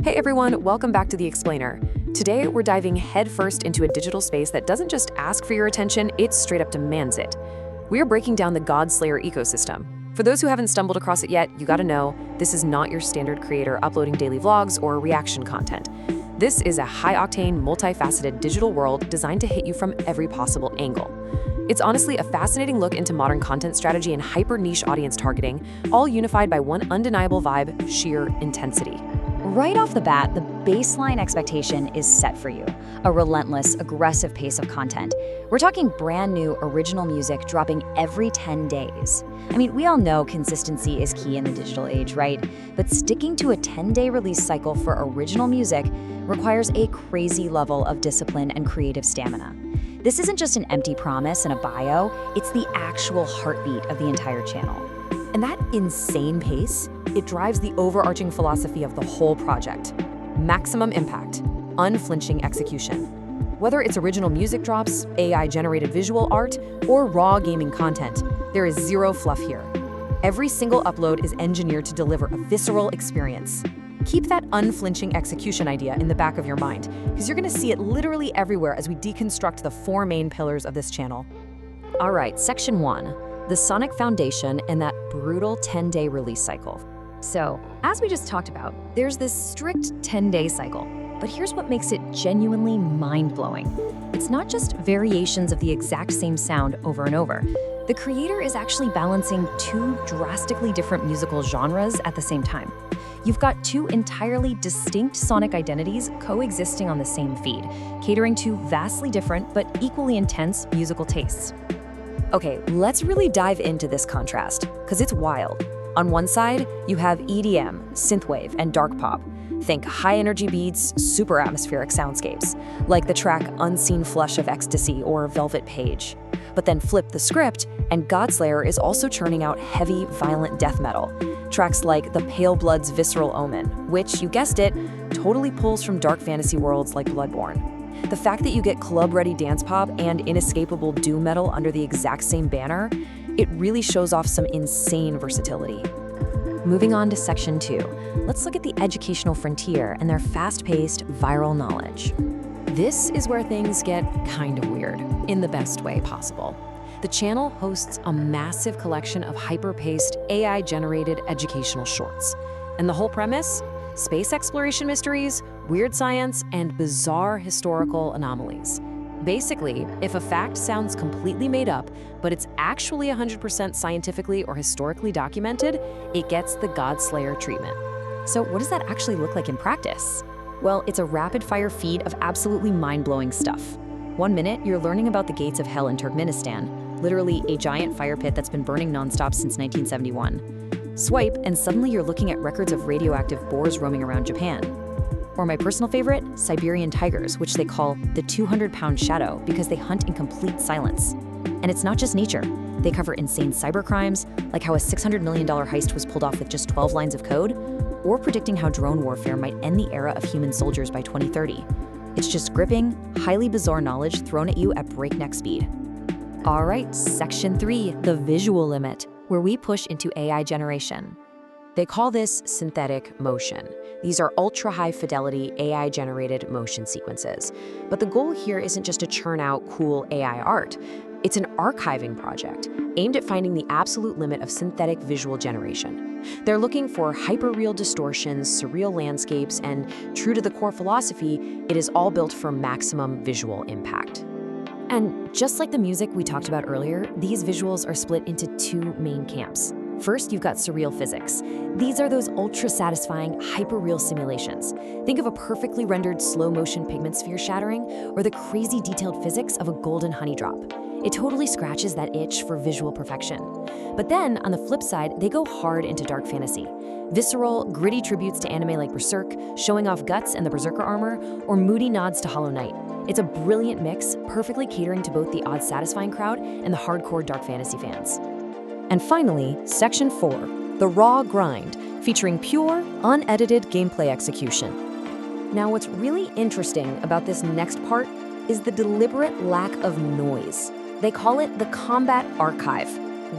Hey everyone, welcome back to The Explainer. Today, we're diving headfirst into a digital space that doesn't just ask for your attention, it straight up demands it. We're breaking down the Godslayer ecosystem. For those who haven't stumbled across it yet, you gotta know, this is not your standard creator uploading daily vlogs or reaction content. This is a high-octane, multifaceted digital world designed to hit you from every possible angle. It's honestly a fascinating look into modern content strategy and hyper-niche audience targeting, all unified by one undeniable vibe: sheer intensity. Right off the bat, the baseline expectation is set for you. A relentless, aggressive pace of content. We're talking brand new original music dropping every 10 days. I mean, we all know consistency is key in the digital age, right? But sticking to a 10-day release cycle for original music requires a crazy level of discipline and creative stamina. This isn't just an empty promise in a bio, it's the actual heartbeat of the entire channel. And that insane pace, it drives the overarching philosophy of the whole project. Maximum impact, unflinching execution. Whether it's original music drops, AI-generated visual art, or raw gaming content, there is zero fluff here. Every single upload is engineered to deliver a visceral experience. Keep that unflinching execution idea in the back of your mind, because you're gonna see it literally everywhere as we deconstruct the four main pillars of this channel. All right, section 1. The sonic foundation and that brutal 10-day release cycle. So, as we just talked about, there's this strict 10-day cycle. But here's what makes it genuinely mind-blowing. It's not just variations of the exact same sound over and over. The creator is actually balancing two drastically different musical genres at the same time. You've got two entirely distinct sonic identities coexisting on the same feed, catering to vastly different but equally intense musical tastes. Okay, let's really dive into this contrast, because it's wild. On one side, you have EDM, synthwave, and dark pop. Think high-energy beats, super atmospheric soundscapes, like the track Unseen Flush of Ecstasy or Velvet Page. But then flip the script, and Godslayer is also churning out heavy, violent death metal. Tracks like The Pale Blood's Visceral Omen, which, you guessed it, totally pulls from dark fantasy worlds like Bloodborne. The fact that you get club-ready dance pop and inescapable doom metal under the exact same banner, it really shows off some insane versatility. Moving on to section 2, let's look at the educational frontier and their fast-paced viral knowledge. This is where things get kind of weird, in the best way possible. The channel hosts a massive collection of hyper-paced, AI-generated educational shorts. And the whole premise? Space exploration mysteries, weird science, and bizarre historical anomalies. Basically, if a fact sounds completely made up, but it's actually 100% scientifically or historically documented, it gets the Godslayer treatment. So what does that actually look like in practice? Well, it's a rapid-fire feed of absolutely mind-blowing stuff. 1 minute, you're learning about the gates of hell in Turkmenistan, literally a giant fire pit that's been burning nonstop since 1971. Swipe, and suddenly you're looking at records of radioactive boars roaming around Japan. Or my personal favorite, Siberian tigers, which they call the 200-pound shadow because they hunt in complete silence. And it's not just nature. They cover insane cybercrimes, like how a $600 million heist was pulled off with just 12 lines of code, or predicting how drone warfare might end the era of human soldiers by 2030. It's just gripping, highly bizarre knowledge thrown at you at breakneck speed. All right, section 3, the visual limit, where we push into AI generation. They call this synthetic motion. These are ultra-high fidelity AI-generated motion sequences. But the goal here isn't just to churn out cool AI art. It's an archiving project aimed at finding the absolute limit of synthetic visual generation. They're looking for hyper-real distortions, surreal landscapes, and true to the core philosophy, it is all built for maximum visual impact. And just like the music we talked about earlier, these visuals are split into two main camps. First, you've got surreal physics. These are those ultra-satisfying, hyper-real simulations. Think of a perfectly rendered slow-motion pigment sphere shattering, or the crazy detailed physics of a golden honey drop. It totally scratches that itch for visual perfection. But then, on the flip side, they go hard into dark fantasy. Visceral, gritty tributes to anime like Berserk, showing off guts and the Berserker armor, or moody nods to Hollow Knight. It's a brilliant mix, perfectly catering to both the odd-satisfying crowd and the hardcore dark fantasy fans. And finally, section 4, the raw grind, featuring pure, unedited gameplay execution. Now, what's really interesting about this next part is the deliberate lack of noise. They call it the Combat Archive.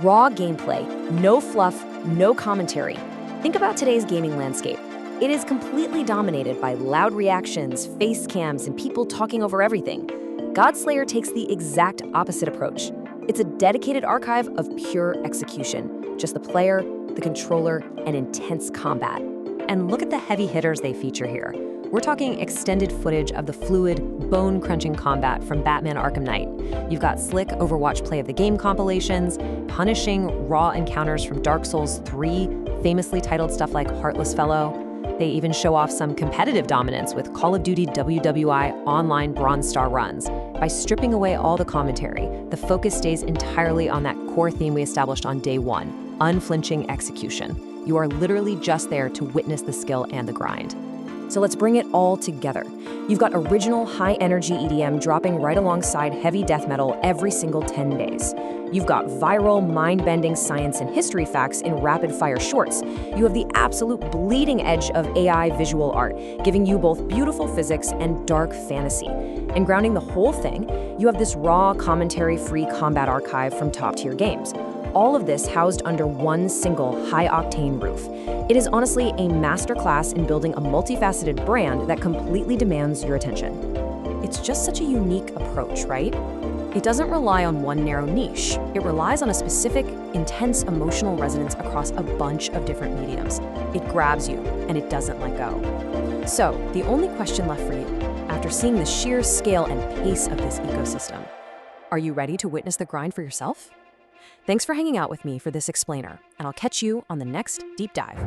Raw gameplay, no fluff, no commentary. Think about today's gaming landscape. It is completely dominated by loud reactions, face cams, and people talking over everything. Godslayer takes the exact opposite approach. It's a dedicated archive of pure execution, just the player, the controller, and intense combat. And look at the heavy hitters they feature here. We're talking extended footage of the fluid, bone-crunching combat from Batman Arkham Knight. You've got slick Overwatch play of the game compilations, punishing raw encounters from Dark Souls 3, famously titled stuff like Heartless Fellow. They even show off some competitive dominance with Call of Duty WWI online Bronze Star runs. By stripping away all the commentary, the focus stays entirely on that core theme we established on day one, unflinching execution. You are literally just there to witness the skill and the grind. So let's bring it all together. You've got original high-energy EDM dropping right alongside heavy death metal every single 10 days. You've got viral, mind-bending science and history facts in rapid-fire shorts. You have the absolute bleeding edge of AI visual art, giving you both beautiful physics and dark fantasy. And grounding the whole thing, you have this raw, commentary-free combat archive from top-tier games. All of this housed under one single high-octane roof. It is honestly a masterclass in building a multifaceted brand that completely demands your attention. It's just such a unique approach, right? It doesn't rely on one narrow niche. It relies on a specific, intense emotional resonance across a bunch of different mediums. It grabs you, and it doesn't let go. So, the only question left for you, after seeing the sheer scale and pace of this ecosystem, are you ready to witness the grind for yourself? Thanks for hanging out with me for this explainer, and I'll catch you on the next deep dive.